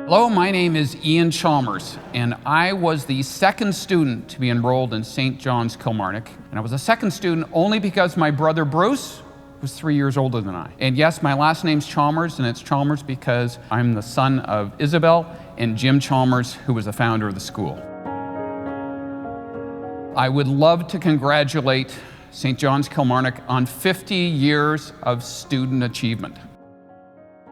Hello, my name is Ian Chalmers, and I was the second student to be enrolled in St. John's Kilmarnock. And I was a second student only because my brother Bruce was 3 years older than I. And yes, my last name's Chalmers, and it's Chalmers because I'm the son of Isabel and Jim Chalmers, who was the founder of the school. I would love to congratulate St. John's Kilmarnock on 50 years of student achievement.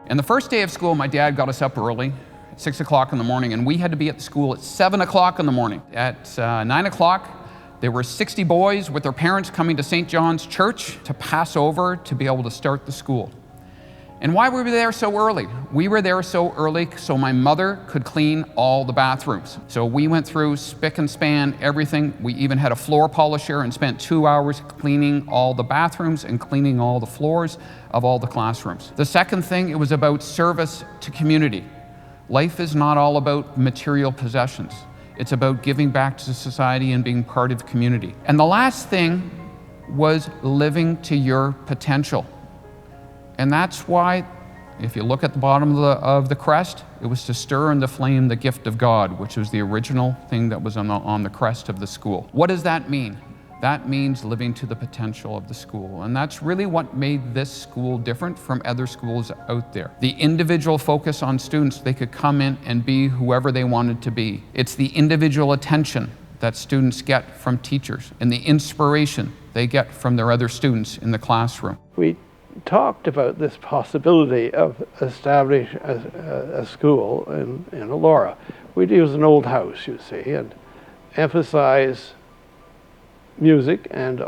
And the first day of school, my dad got us up early, at 6 o'clock in the morning, and we had to be at the school at 7 o'clock in the morning. At 9 o'clock, there were 60 boys with their parents coming to St. John's Church to pass over to be able to start the school. And why were we there so early? We were there so early so my mother could clean all the bathrooms. So we went through spick and span everything. We even had a floor polisher and spent 2 hours cleaning all the bathrooms and cleaning all the floors of all the classrooms. The second thing, it was about service to community. Life is not all about material possessions. It's about giving back to society and being part of the community. And the last thing was living to your potential. And that's why, if you look at the bottom of the crest, it was to stir into flame the gift of God, which was the original thing that was on the crest of the school. What does that mean? That means living to the potential of the school. And that's really what made this school different from other schools out there. The individual focus on students, they could come in and be whoever they wanted to be. It's the individual attention that students get from teachers and the inspiration they get from their other students in the classroom. We talked about this possibility of establishing a school in Elora. We'd use an old house, you see, and emphasize music, and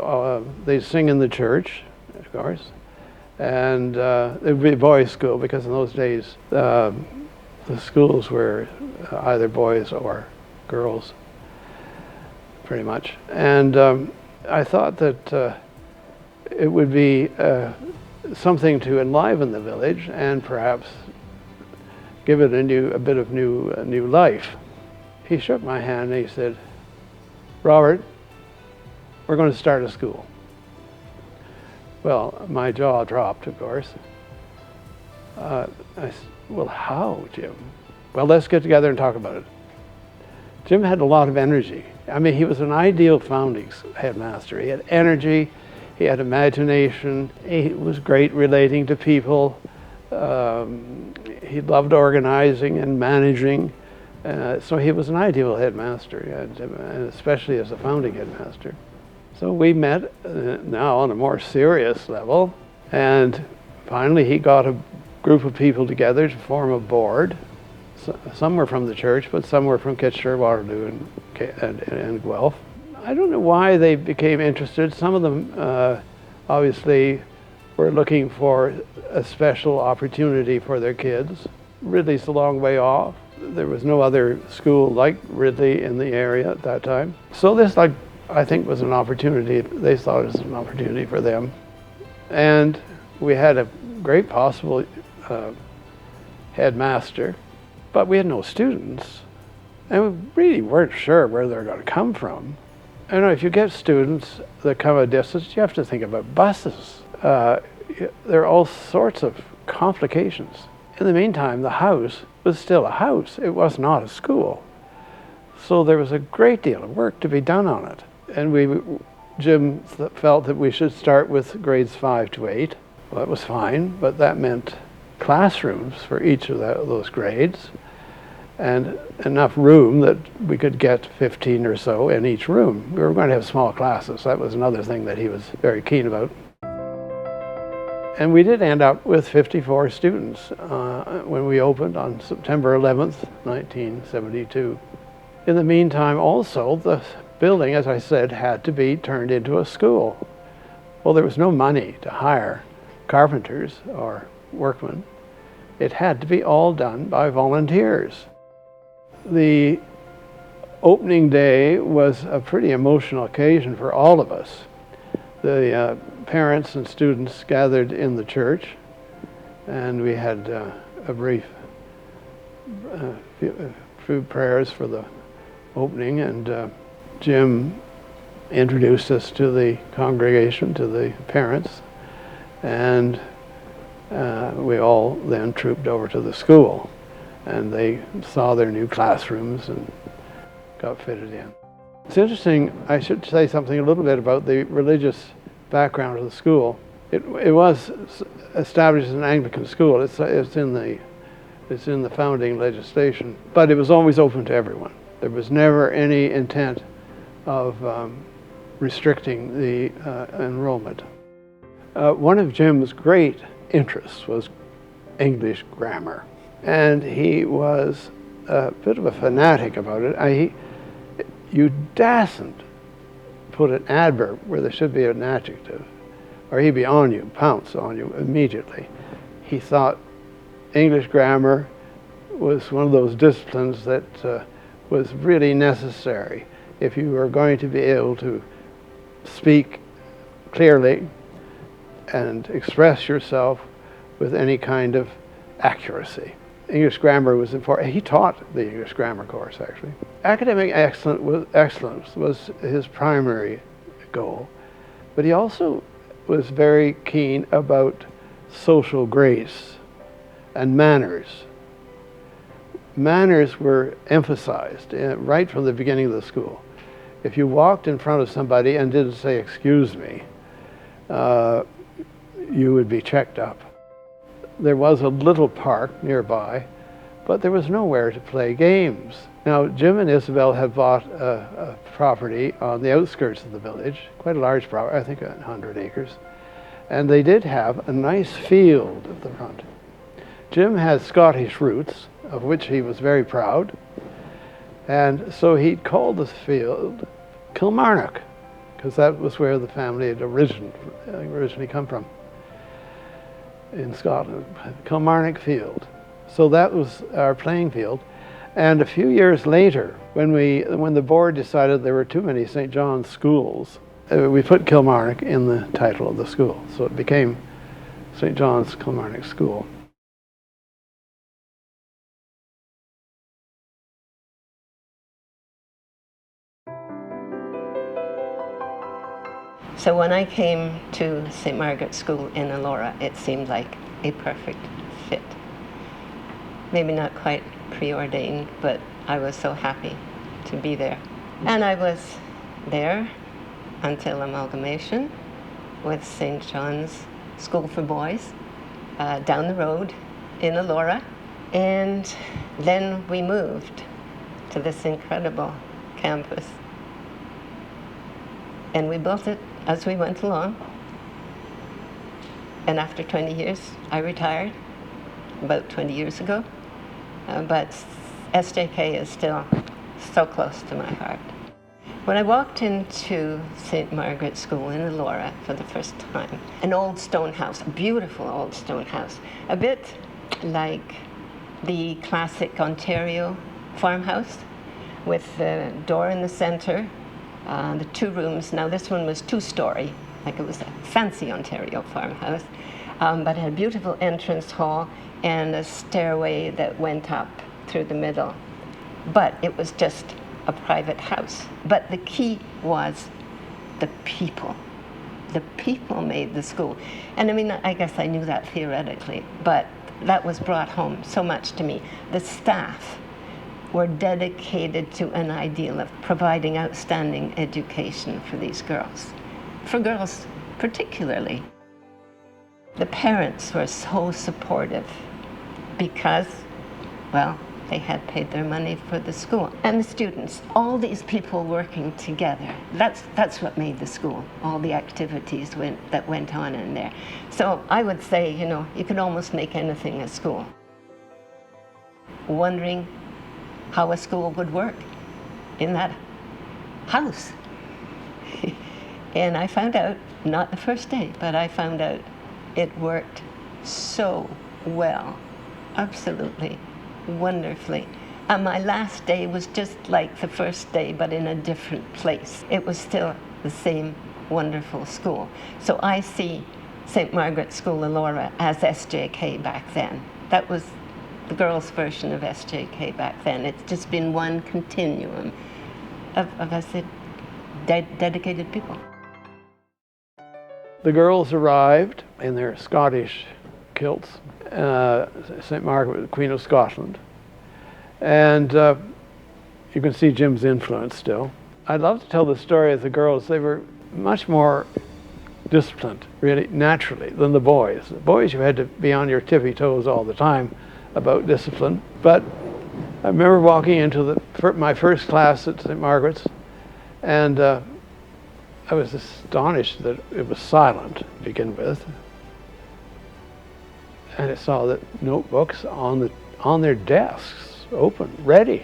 they sing in the church, of course, and it would be a boys' school because in those days the schools were either boys or girls, pretty much. And I thought that it would be something to enliven the village and perhaps give it a bit of new life. He shook my hand and he said, "Robert, we're going to start a school." Well, my jaw dropped, of course. I said, "Well, how, Jim?" "Well, let's get together and talk about it." Jim had a lot of energy. I mean, he was an ideal founding headmaster. He had energy, he had imagination, he was great relating to people. He loved organizing and managing. So he was an ideal headmaster, and especially as a founding headmaster. So we met now on a more serious level, and finally he got a group of people together to form a board. Some were from the church, but some were from Kitchener, Waterloo, and Guelph. I don't know why they became interested. Some of them obviously were looking for a special opportunity for their kids. Ridley's a long way off. There was no other school like Ridley in the area at that time. So this, I think, was an opportunity. They thought it was an opportunity for them. And we had a great possible headmaster, but we had no students. And we really weren't sure where they're going to come from. You know, if you get students that come a distance, you have to think about buses. There are all sorts of complications. In the meantime, the house was still a house. It was not a school. So there was a great deal of work to be done on it. And Jim felt that we should start with grades 5 to 8. Well, that was fine, but that meant classrooms for each of those grades and enough room that we could get 15 or so in each room. We were going to have small classes. That was another thing that he was very keen about. And we did end up with 54 students when we opened on September 11th, 1972. In the meantime, also, the building, as I said, had to be turned into a school. Well, there was no money to hire carpenters or workmen. It had to be all done by volunteers. The opening day was a pretty emotional occasion for all of us. The parents and students gathered in the church, and we had a brief few prayers for the opening, and Jim introduced us to the congregation, to the parents, and we all then trooped over to the school. and they saw their new classrooms and got fitted in. It's interesting, I should say something a little bit about the religious background of the school. It was established as an Anglican school. It's in the founding legislation, but it was always open to everyone. There was never any intent of restricting the enrollment. One of Jim's great interests was English grammar, and he was a bit of a fanatic about it. You dasn't put an adverb where there should be an adjective, or he'd be on you, pounce on you immediately. He thought English grammar was one of those disciplines that was really necessary if you were going to be able to speak clearly and express yourself with any kind of accuracy. English grammar was important. He taught the English grammar course, actually. Academic excellence was his primary goal, but he also was very keen about social grace and manners. Manners were emphasized right from the beginning of the school. If you walked in front of somebody and didn't say, "Excuse me," you would be checked up. There was a little park nearby, but there was nowhere to play games. Now, Jim and Isabel had bought a property on the outskirts of the village, quite a large property, I think 100 acres, and they did have a nice field at the front. Jim had Scottish roots, of which he was very proud, and so he called this field Kilmarnock, because that was where the family had originally come from in Scotland, Kilmarnock Field. So that was our playing field. And a few years later, when the board decided there were too many St. John's schools, we put Kilmarnock in the title of the school. So it became St. John's Kilmarnock School. So when I came to St. Margaret's School in Elora, it seemed like a perfect fit. Maybe not quite preordained, but I was so happy to be there. And I was there until amalgamation with St. John's School for Boys down the road in Elora. And then we moved to this incredible campus. And we built it as we went along. And after 20 years, I retired about 20 years ago. But SJK is still so close to my heart. When I walked into St. Margaret's School in Elora for the first time, an old stone house, a beautiful old stone house, a bit like the classic Ontario farmhouse with the door in the center, the 2 rooms. Now this one was 2-story, like it was a fancy Ontario farmhouse, but it had a beautiful entrance hall and a stairway that went up through the middle. But it was just a private house. But the key was the people. The people made the school. And I mean, I guess I knew that theoretically, but that was brought home so much to me. The staff were dedicated to an ideal of providing outstanding education for these girls, for girls particularly. The parents were so supportive because, well, they had paid their money for the school. And the students, all these people working together, that's what made the school, all the activities that went on in there. So I would say, you know, you could almost make anything a school. Wondering how a school would work in that house. And I found out, not the first day, but I found out it worked so well, absolutely wonderfully. And my last day was just like the first day, but in a different place. It was still the same wonderful school. So I see St. Margaret's School Elora as SJK back then. That was the girls' version of SJK back then. It's just been one continuum of I said, dedicated people. The girls arrived in their Scottish kilts, St. Margaret, Queen of Scotland, And you can see Jim's influence still. I'd love to tell the story of the girls. They were much more disciplined, really, naturally, than the boys. The boys, you had to be on your tippy toes all the time about discipline. But I remember walking into my first class at St. Margaret's, and I was astonished that it was silent to begin with. And I saw the notebooks on their desks, open, ready.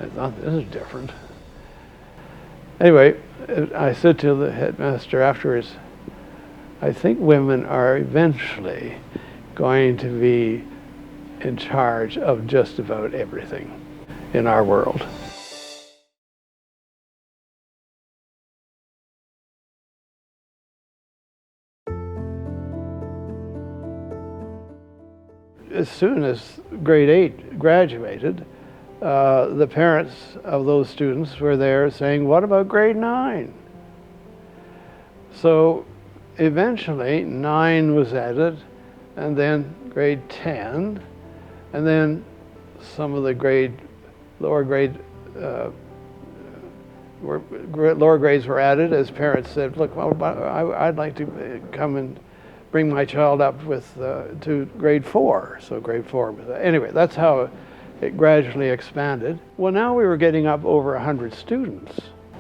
I thought, this is different. Anyway, I said to the headmaster afterwards, I think women are eventually going to be in charge of just about everything in our world. As soon as grade 8 graduated, the parents of those students were there saying, what about grade 9? So eventually 9 was added, and then grade 10, and then some of the lower grades were added as parents said, look, well, I'd like to come and bring my child up to grade 4. So grade 4 was, anyway, that's how it gradually expanded. Well, now we were getting up over 100 students.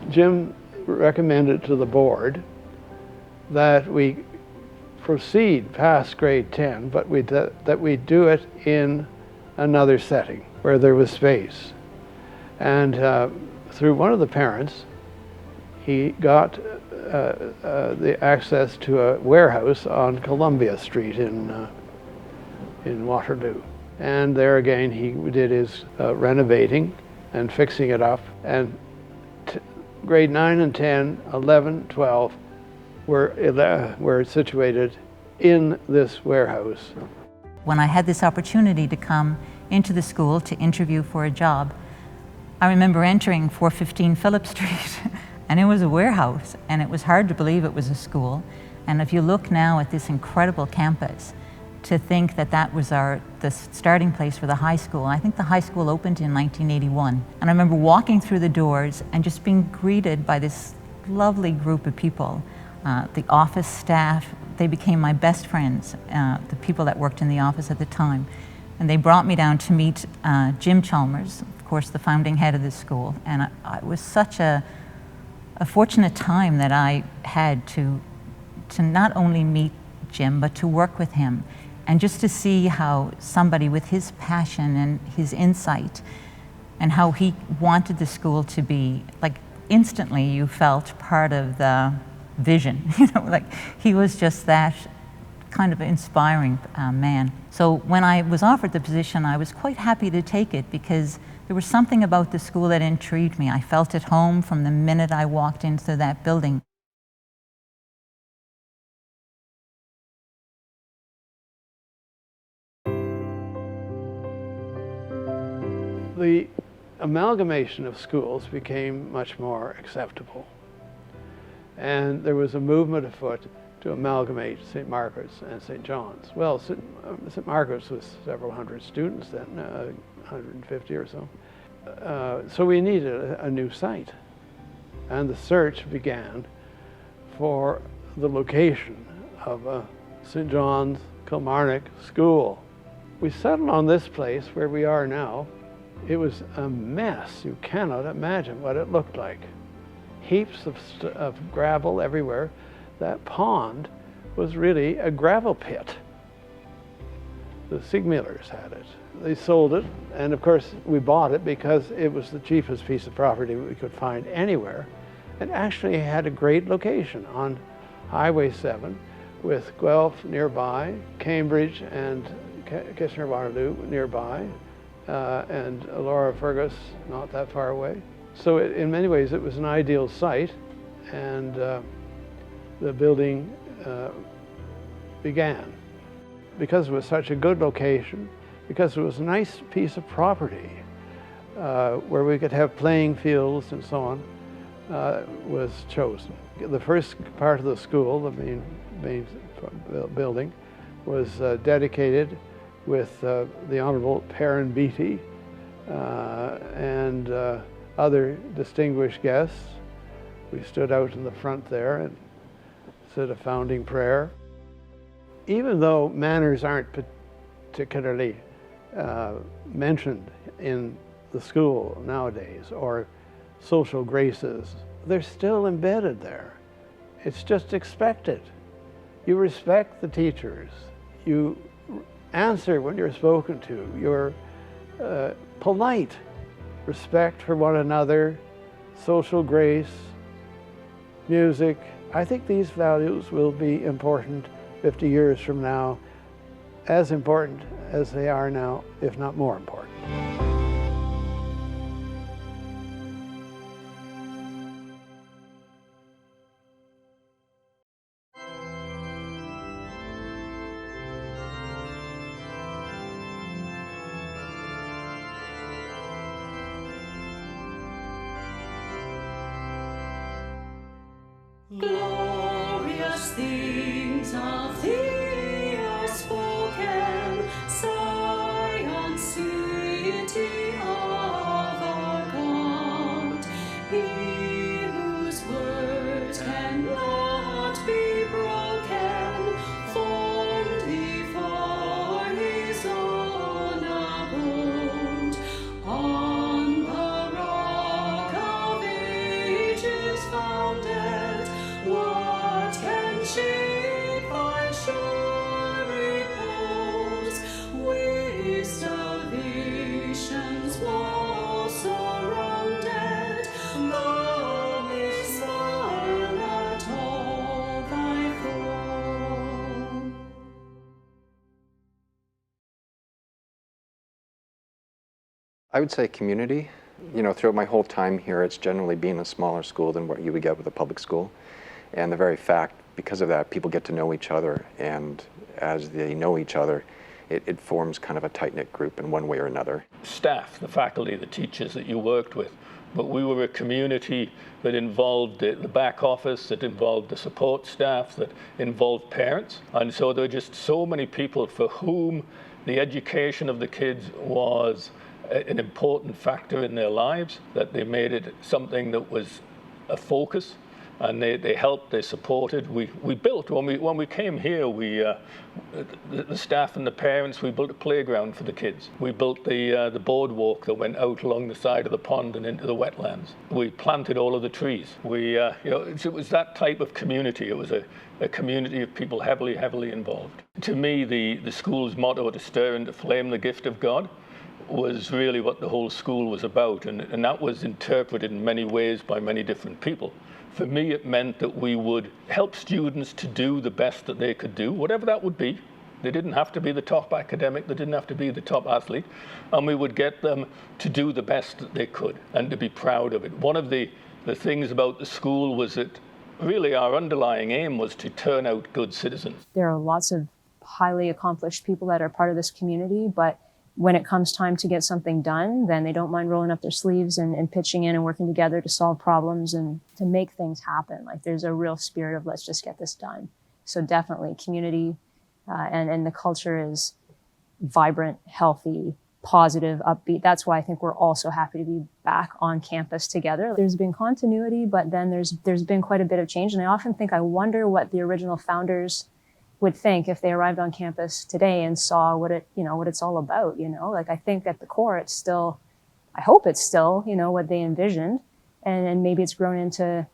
Jim recommended to the board that we proceed past grade 10, but that we do it in another setting where there was space. And through one of the parents, he got the access to a warehouse on Columbia Street in Waterloo. And there again, he did his renovating and fixing it up. And grade 9 and 10, 11, 12 were situated in this warehouse. When I had this opportunity to come into the school to interview for a job, I remember entering 415 Phillip Street, and it was a warehouse, and it was hard to believe it was a school. And if you look now at this incredible campus, to think that that was the starting place for the high school. I think the high school opened in 1981. And I remember walking through the doors and just being greeted by this lovely group of people. The office staff, they became my best friends, the people that worked in the office at the time. And they brought me down to meet Jim Chalmers, of course, the founding head of the school. And it was such a fortunate time that I had to not only meet Jim, but to work with him. And just to see how somebody with his passion and his insight and how he wanted the school to be, like instantly you felt part of the vision, like he was just that kind of inspiring man. So when I was offered the position, I was quite happy to take it because there was something about the school that intrigued me. I felt at home from the minute I walked into that building. The amalgamation of schools became much more acceptable. And there was a movement afoot to amalgamate St. Margaret's and St. John's. Well, St. Margaret's was several hundred students then, 150 or so. So we needed a new site. And the search began for the location of a St. John's Kilmarnock school. We settled on this place where we are now. It was a mess. You cannot imagine what it looked like. Heaps of gravel everywhere. That pond was really a gravel pit. The Sigmillers had it. They sold it, and of course we bought it because it was the cheapest piece of property we could find anywhere. And actually it had a great location on Highway 7 with Guelph nearby, Cambridge and Kitchener-Waterloo nearby, and Laura Fergus not that far away. So in many ways it was an ideal site, and the building began. Because it was such a good location, because it was a nice piece of property where we could have playing fields and so on, was chosen. The first part of the school, the main building, was dedicated with the Honorable Perrin Beatty and other distinguished guests. We stood out in the front there and said a founding prayer. Even though manners aren't particularly mentioned in the school nowadays, or social graces, they're still embedded there. It's just expected. You respect the teachers. You answer when you're spoken to. You're polite. Respect for one another, social grace, music. I think these values will be important 50 years from now, as important as they are now, if not more important. Glorious things of thee are spoken, Zion, city of our God. He whose words cannot be broken, formed thee for his own abode. On the rock of ages founded, what can shake thy sure repose? With salvation's wall surrounded, the missile at all thy foe. I would say community. You know, throughout my whole time here, it's generally been a smaller school than what you would get with a public school. And the very fact, because of that, people get to know each other, and as they know each other, it forms kind of a tight-knit group in one way or another. Staff, the faculty, the teachers that you worked with, but we were a community that involved the back office, that involved the support staff, that involved parents. And so there were just so many people for whom the education of the kids was an important factor in their lives, that they made it something that was a focus. And they helped, they supported. We built, when we came here, the staff and the parents, we built a playground for the kids. We built the boardwalk that went out along the side of the pond and into the wetlands. We planted all of the trees. It was that type of community. It was a community of people heavily involved. To me, the school's motto, to stir and to flame the gift of God, was really what the whole school was about. And that was interpreted in many ways by many different people. For me, it meant that we would help students to do the best that they could do, whatever that would be. They didn't have to be the top academic, they didn't have to be the top athlete, and we would get them to do the best that they could and to be proud of it. One of the things about the school was that really our underlying aim was to turn out good citizens. There are lots of highly accomplished people that are part of this community, but when it comes time to get something done, then they don't mind rolling up their sleeves and pitching in and working together to solve problems and to make things happen. Like, there's a real spirit of let's just get this done. So definitely community and the culture is vibrant, healthy, positive, upbeat. That's why I think we're all so happy to be back on campus together. There's been continuity, but then there's been quite a bit of change. And I often think, I wonder what the original founders would think if they arrived on campus today and saw what it's all about, Like, I think at the core, it's still, I hope it's still, what they envisioned. And maybe it's grown into,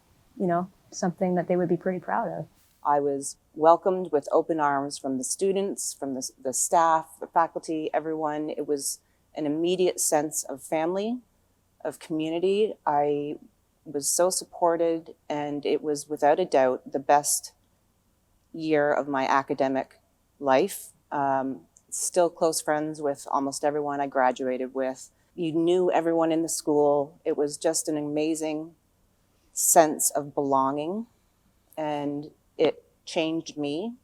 something that they would be pretty proud of. I was welcomed with open arms from the students, from the staff, the faculty, everyone. It was an immediate sense of family, of community. I was so supported, and it was without a doubt the best year of my academic life. Still close friends with almost everyone I graduated with. You knew everyone in the school. It was just an amazing sense of belonging, and it changed me.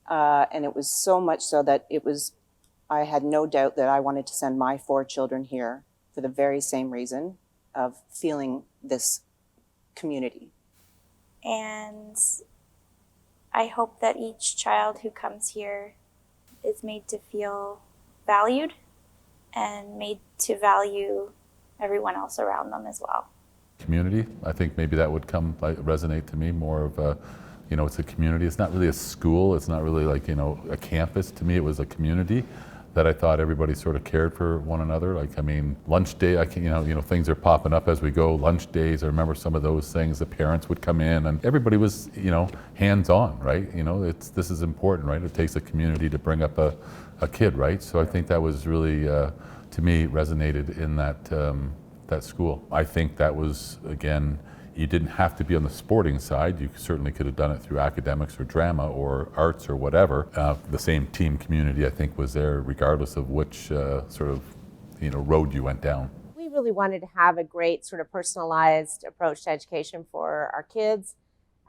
And it was so much so that I had no doubt that I wanted to send my 4 children here for the very same reason of feeling this community. And I hope that each child who comes here is made to feel valued and made to value everyone else around them as well. Community, I think maybe that would resonate to me more of a, it's a community. It's not really a school. It's not really like, a campus. To me, it was a community that I thought everybody sort of cared for one another. Like, lunch day, things are popping up as we go. Lunch days, I remember some of those things. The parents would come in and everybody was, hands-on, right? This is important, right? It takes a community to bring up a kid, right? So I think that was really, to me, resonated in that school. I think that was, again, you didn't have to be on the sporting side. You certainly could have done it through academics or drama or arts or whatever. The same team community, I think, was there regardless of which road you went down. We really wanted to have a great sort of personalized approach to education for our kids,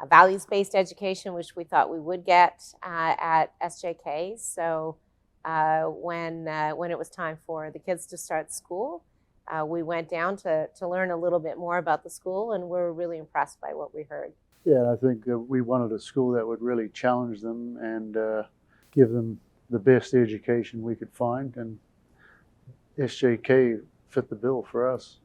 a values-based education, which we thought we would get at SJK. So when it was time for the kids to start school, we went down to learn a little bit more about the school, and we're really impressed by what we heard. Yeah, I think we wanted a school that would really challenge them and give them the best education we could find, and SJK fit the bill for us.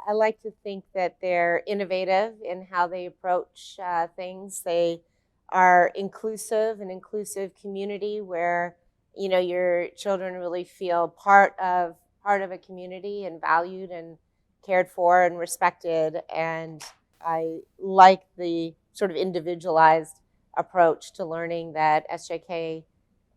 I like to think that they're innovative in how they approach things. They are inclusive, an inclusive community where your children really feel part of a community and valued and cared for and respected. And I like the sort of individualized approach to learning that SJK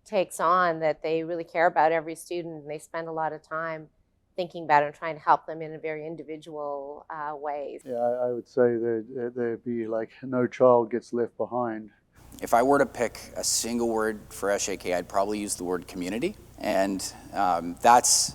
takes on, that they really care about every student and they spend a lot of time thinking about it and trying to help them in a very individual ways. Yeah, I would say that there'd be like no child gets left behind. If I were to pick a single word for SJK, I'd probably use the word community. And that's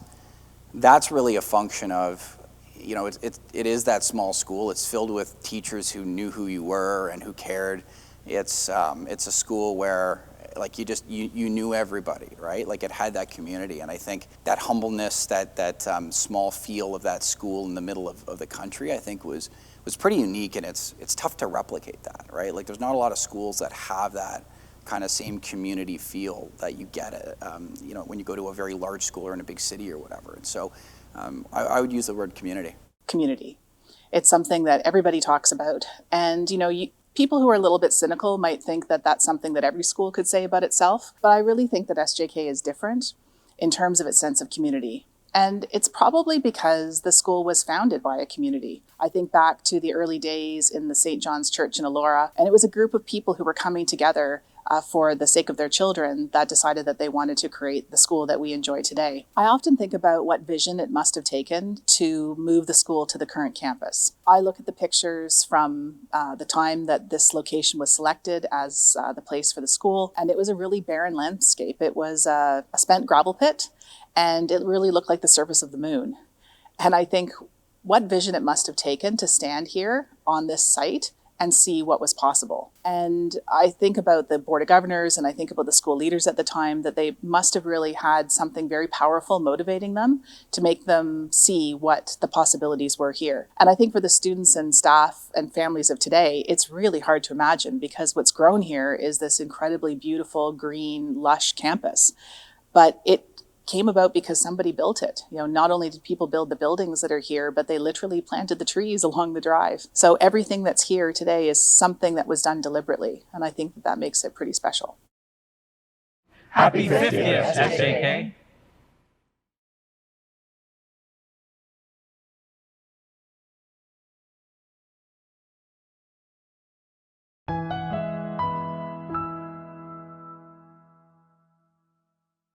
really a function of, it is that small school. It's filled with teachers who knew who you were and who cared. It's a school where like you knew everybody, right? Like it had that community. And I think that humbleness, that small feel of that school in the middle of the country, I think was pretty unique, and it's tough to replicate that, right? Like there's not a lot of schools that have that kind of same community feel that you get when you go to a very large school or in a big city or whatever. And so I would use the word community. Community. It's something that everybody talks about. And, people who are a little bit cynical might think that that's something that every school could say about itself. But I really think that SJK is different in terms of its sense of community. And it's probably because the school was founded by a community. I think back to the early days in the St. John's Church in Elora, and it was a group of people who were coming together for the sake of their children that decided that they wanted to create the school that we enjoy today. I often think about what vision it must have taken to move the school to the current campus. I look at the pictures from the time that this location was selected as the place for the school, and it was a really barren landscape. It was a spent gravel pit, and it really looked like the surface of the moon. And I think what vision it must have taken to stand here on this site and see what was possible. And I think about the Board of Governors and I think about the school leaders at the time, that they must have really had something very powerful motivating them to make them see what the possibilities were here. And I think for the students and staff and families of today, it's really hard to imagine, because what's grown here is this incredibly beautiful, green, lush campus. But it came about because somebody built it. Not only did people build the buildings that are here, but they literally planted the trees along the drive. So everything that's here today is something that was done deliberately. And I think that makes it pretty special. Happy 50th, SJK.